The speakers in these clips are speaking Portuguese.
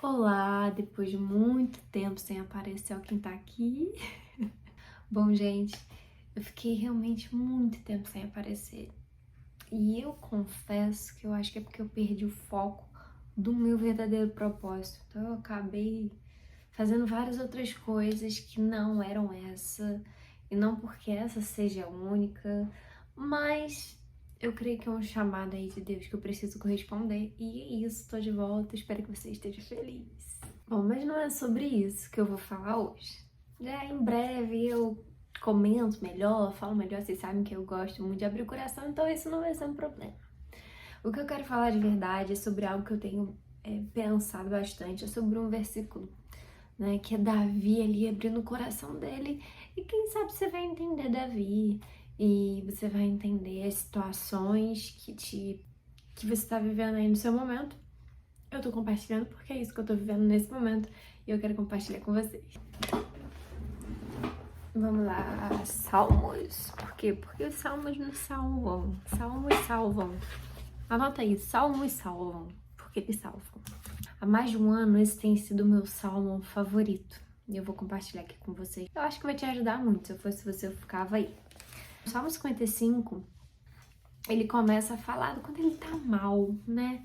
Olá, depois de muito tempo sem aparecer quem tá aqui. Bom, gente, eu fiquei realmente muito tempo sem aparecer. E eu confesso que eu acho que é porque eu perdi o foco do meu verdadeiro propósito. Então eu acabei fazendo várias outras coisas que não eram essa. E não porque essa seja a única, mas eu creio que é um chamado aí de Deus que eu preciso corresponder. E é isso, tô de volta, espero que você esteja feliz. Bom, mas não é sobre isso que eu vou falar hoje. Já em breve eu comento melhor, falo melhor, vocês sabem que eu gosto muito de abrir o coração, então isso não vai ser um problema. O que eu quero falar de verdade é sobre algo que eu tenho pensado bastante, é sobre um versículo, né, que é Davi ali abrindo o coração dele, e quem sabe você vai entender Davi, e você vai entender as situações que você está vivendo aí no seu momento. Eu tô compartilhando porque é isso que eu tô vivendo nesse momento e eu quero compartilhar com vocês. Vamos lá, Salmos. Por quê? Porque os salmos nos salvam. Salmos salvam. Anota aí, salmos salvam. Porque eles salvam. Há mais de um ano esse tem sido o meu salmo favorito. E eu vou compartilhar aqui com vocês. Eu acho que vai te ajudar muito. Se eu fosse você, eu ficava aí. O Salmo 55, ele começa a falar quando ele tá mal, né?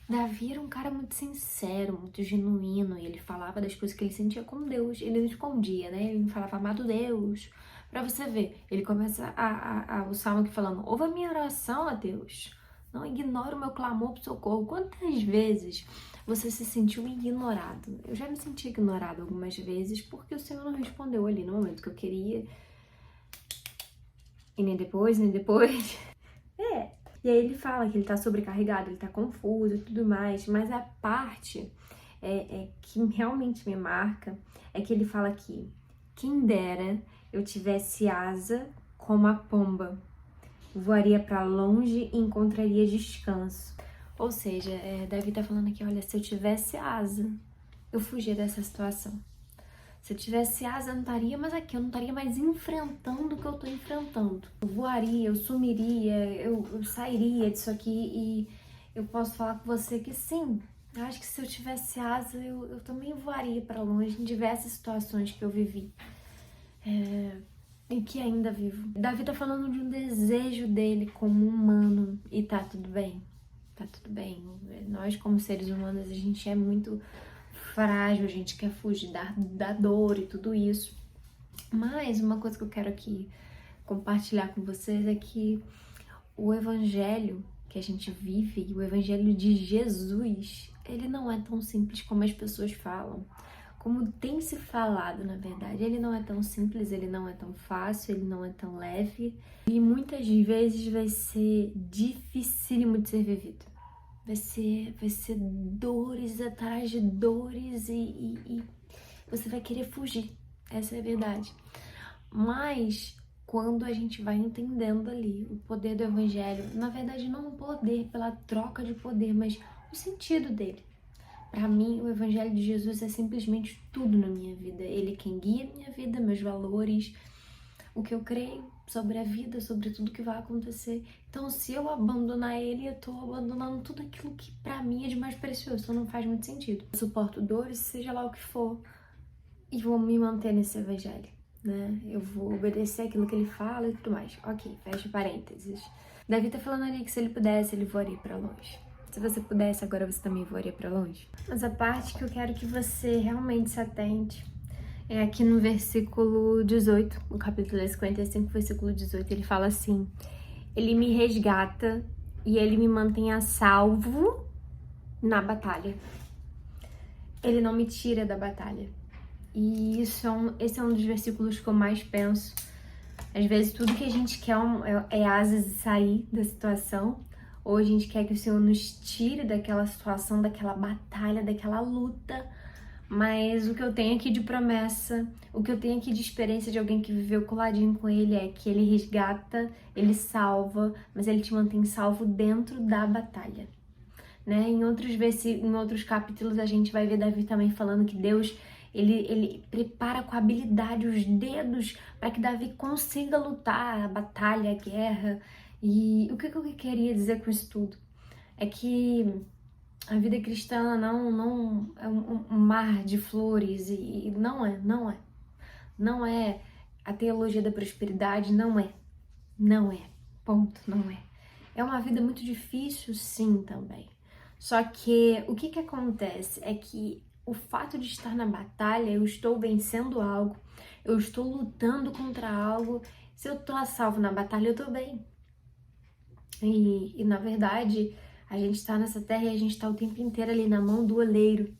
Davi era um cara muito sincero, muito genuíno, e ele falava das coisas que ele sentia com Deus, ele não escondia, né? Ele não falava, amado Deus. Pra você ver, ele começa o salmo aqui falando, ouve a minha oração a Deus, não ignore o meu clamor por socorro. Quantas vezes você se sentiu ignorado? Eu já me senti ignorado algumas vezes, porque o Senhor não respondeu ali no momento que eu queria, e nem depois, nem depois. E aí ele fala que ele tá sobrecarregado, ele tá confuso e tudo mais, mas a parte que realmente me marca é que ele fala aqui, quem dera eu tivesse asa como a pomba, voaria para longe e encontraria descanso. Ou seja, Davi tá falando aqui, olha, se eu tivesse asa, eu fugia dessa situação. Se eu tivesse asa, eu não estaria mais aqui, eu não estaria mais enfrentando o que eu tô enfrentando. Eu voaria, eu sumiria, eu sairia disso aqui e eu posso falar com você que sim, eu acho que se eu tivesse asa, eu também voaria para longe em diversas situações que eu vivi. E que ainda vivo. Davi tá falando de um desejo dele como humano e tá tudo bem. Tá tudo bem. Nós, como seres humanos, a gente é muito frágil, a gente quer fugir da dor e tudo isso. Mas uma coisa que eu quero aqui compartilhar com vocês é que o evangelho que a gente vive, o evangelho de Jesus, ele não é tão simples como as pessoas falam. Como tem se falado, na verdade, ele não é tão simples, ele não é tão fácil, ele não é tão leve. E muitas vezes vai ser dificílimo de ser vivido. Vai ser dores atrás de dores e você vai querer fugir. Essa é a verdade. Mas quando a gente vai entendendo ali o poder do evangelho, na verdade não o poder pela troca de poder, mas o sentido dele. Para mim, o evangelho de Jesus é simplesmente tudo na minha vida. Ele é quem guia a minha vida, meus valores, o que eu creio sobre a vida, sobre tudo que vai acontecer. Então, se eu abandonar ele, eu tô abandonando tudo aquilo que para mim é de mais precioso. Então, não faz muito sentido. Eu suporto dores, seja lá o que for, e vou me manter nesse evangelho, né? Eu vou obedecer aquilo que ele fala e tudo mais. Ok, fecha parênteses. Davi tá falando ali que se ele pudesse, ele voaria para longe. Se você pudesse, agora você também voaria para longe. Mas a parte que eu quero que você realmente se atente é aqui no versículo 18, no capítulo 55, versículo 18, ele fala assim, ele me resgata e ele me mantém a salvo na batalha. Ele não me tira da batalha. E esse é um dos versículos que eu mais penso. Às vezes tudo que a gente quer é asas de sair da situação, ou a gente quer que o Senhor nos tire daquela situação, daquela batalha, daquela luta. Mas o que eu tenho aqui de promessa, o que eu tenho aqui de experiência de alguém que viveu coladinho com ele é que ele resgata, ele salva, mas ele te mantém salvo dentro da batalha, né? Em outros capítulos a gente vai ver Davi também falando que Deus, ele prepara com habilidade os dedos para que Davi consiga lutar a batalha, a guerra. E o que eu queria dizer com isso tudo? É que A vida cristã não é um mar de flores e não é a teologia da prosperidade, não é, ponto, não é. É uma vida muito difícil, sim, também. Só que o que acontece é que o fato de estar na batalha, eu estou vencendo algo, eu estou lutando contra algo. Se eu tô a salvo na batalha, eu tô bem. E na verdade, a gente tá nessa terra e a gente tá o tempo inteiro ali na mão do oleiro.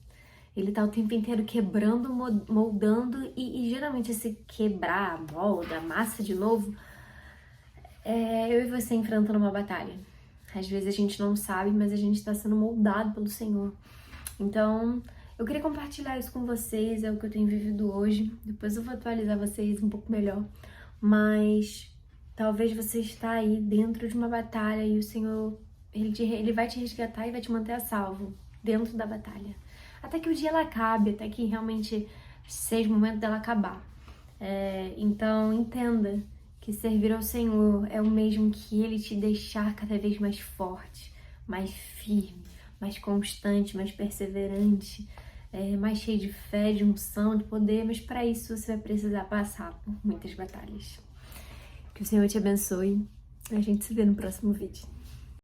Ele tá o tempo inteiro quebrando, moldando e geralmente esse quebrar, molda, massa de novo, é eu e você enfrentando uma batalha. Às vezes a gente não sabe, mas a gente tá sendo moldado pelo Senhor. Então, eu queria compartilhar isso com vocês, é o que eu tenho vivido hoje. Depois eu vou atualizar vocês um pouco melhor. Mas talvez você está aí dentro de uma batalha e o Senhor, ele vai te resgatar e vai te manter a salvo dentro da batalha. Até que o dia ela acabe, até que realmente seja o momento dela acabar. Então, entenda que servir ao Senhor é o mesmo que Ele te deixar cada vez mais forte, mais firme, mais constante, mais perseverante, mais cheio de fé, de unção, de poder, mas para isso você vai precisar passar por muitas batalhas. Que o Senhor te abençoe e a gente se vê no próximo vídeo.